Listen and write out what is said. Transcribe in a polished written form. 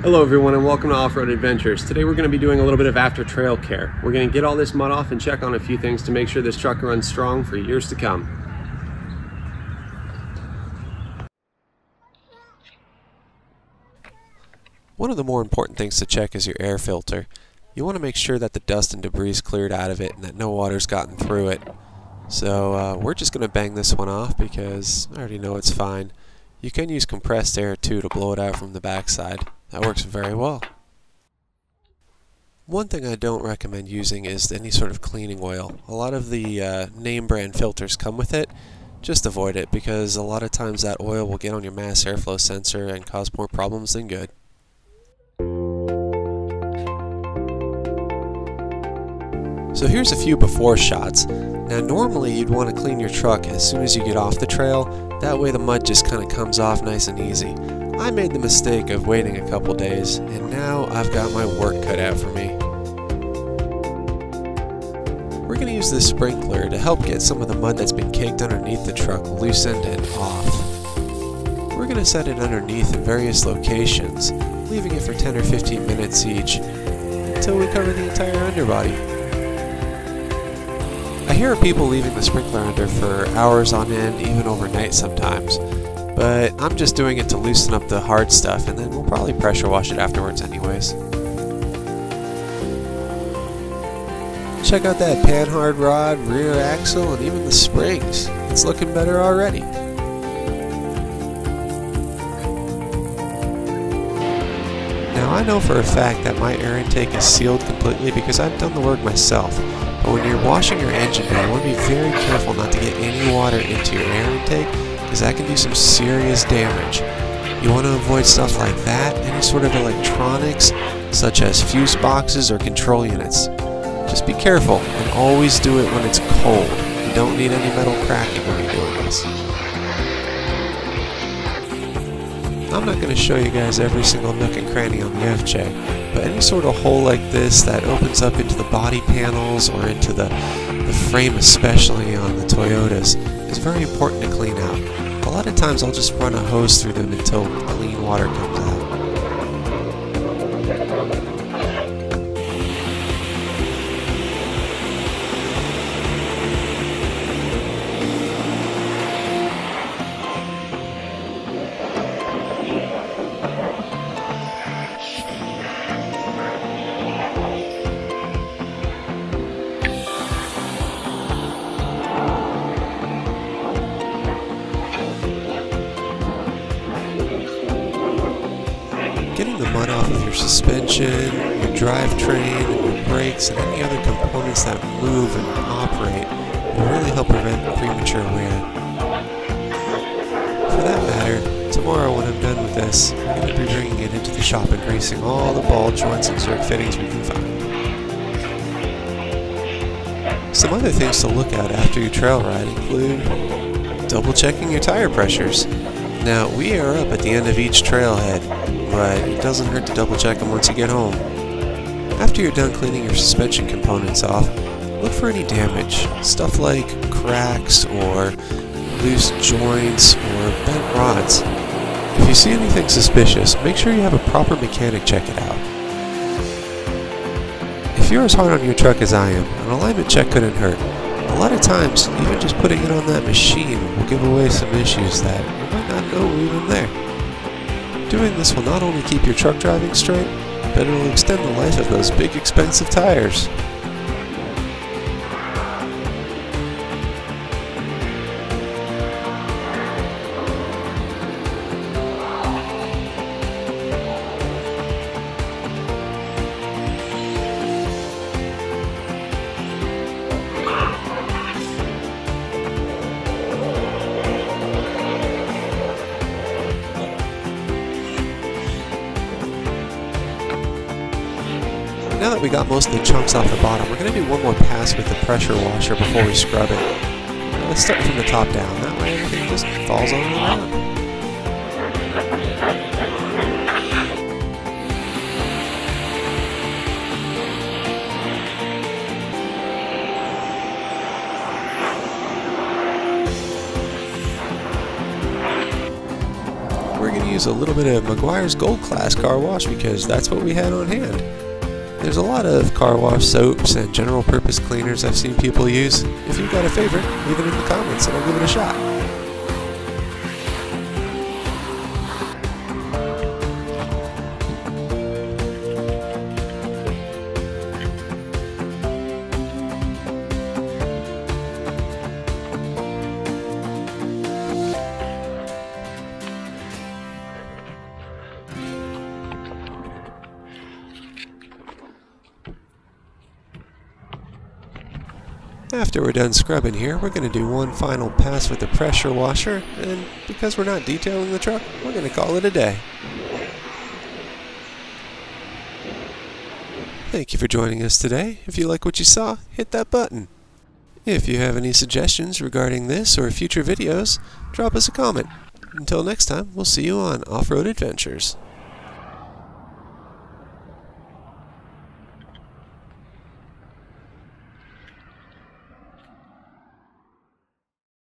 Hello everyone and welcome to Off-Road Adventures. Today we're going to be doing a little bit of after trail care. We're going to get all this mud off and check on a few things to make sure this truck runs strong for years to come. One of the more important things to check is your air filter. You want to make sure that the dust and debris is cleared out of it and that no water's gotten through it. So we're just going to bang this one off because I already know it's fine. You can use compressed air too to blow it out from the backside. That works very well. One thing I don't recommend using is any sort of cleaning oil. A lot of the name brand filters come with it. Just avoid it because a lot of times that oil will get on your mass airflow sensor and cause more problems than good. So here's a few before shots. Now normally you'd want to clean your truck as soon as you get off the trail, that way the mud just kind of comes off nice and easy. I made the mistake of waiting a couple days, and now I've got my work cut out for me. We're going to use this sprinkler to help get some of the mud that's been caked underneath the truck loosened and off. We're going to set it underneath in various locations, leaving it for 10 or 15 minutes each, until we cover the entire underbody. I hear of people leaving the sprinkler under for hours on end, even overnight sometimes. But I'm just doing it to loosen up the hard stuff, and then we'll probably pressure wash it afterwards anyways. Check out that Panhard rod, rear axle, and even the springs. It's looking better already. Now I know for a fact that my air intake is sealed completely because I've done the work myself. But when you're washing your engine bay, you want to be very careful not to get any water into your air intake, because that can do some serious damage. You want to avoid stuff like that, any sort of electronics, such as fuse boxes or control units. Just be careful, and always do it when it's cold. You don't need any metal cracking when you're doing this. I'm not going to show you guys every single nook and cranny on the FJ, but any sort of hole like this that opens up into the body panels or into the frame, especially on the Toyotas, is very important to clean out. A lot of times I'll just run a hose through them until clean water comes out. Getting the mud off of your suspension, your drivetrain, your brakes, and any other components that move and operate will really help prevent premature wear. For that matter, tomorrow when I'm done with this, I'm going to be bringing it into the shop and greasing all the ball joints and zerk fittings we can find. Some other things to look at after your trail ride include double checking your tire pressures. Now, we are up at the end of each trailhead, but it doesn't hurt to double check them once you get home. After you're done cleaning your suspension components off, look for any damage, stuff like cracks or loose joints or bent rods. If you see anything suspicious, make sure you have a proper mechanic check it out. If you're as hard on your truck as I am, an alignment check couldn't hurt. A lot of times, even just putting it on that machine will give away some issues that you might not know were even there. Doing this will not only keep your truck driving straight, but it will extend the life of those big expensive tires. Now that we got most of the chunks off the bottom, we're going to do one more pass with the pressure washer before we scrub it. Let's start from the top down, that way everything just falls on the ground. use a little bit of Meguiar's Gold Class car wash because that's what we had on hand. There's a lot of car wash soaps and general purpose cleaners I've seen people use. If you've got a favorite, leave it in the comments and I'll give it a shot. After we're done scrubbing here, we're going to do one final pass with the pressure washer, and because we're not detailing the truck, we're going to call it a day. Thank you for joining us today. If you like what you saw, hit that button. If you have any suggestions regarding this or future videos, drop us a comment. Until next time, we'll see you on Off-Road Adventures.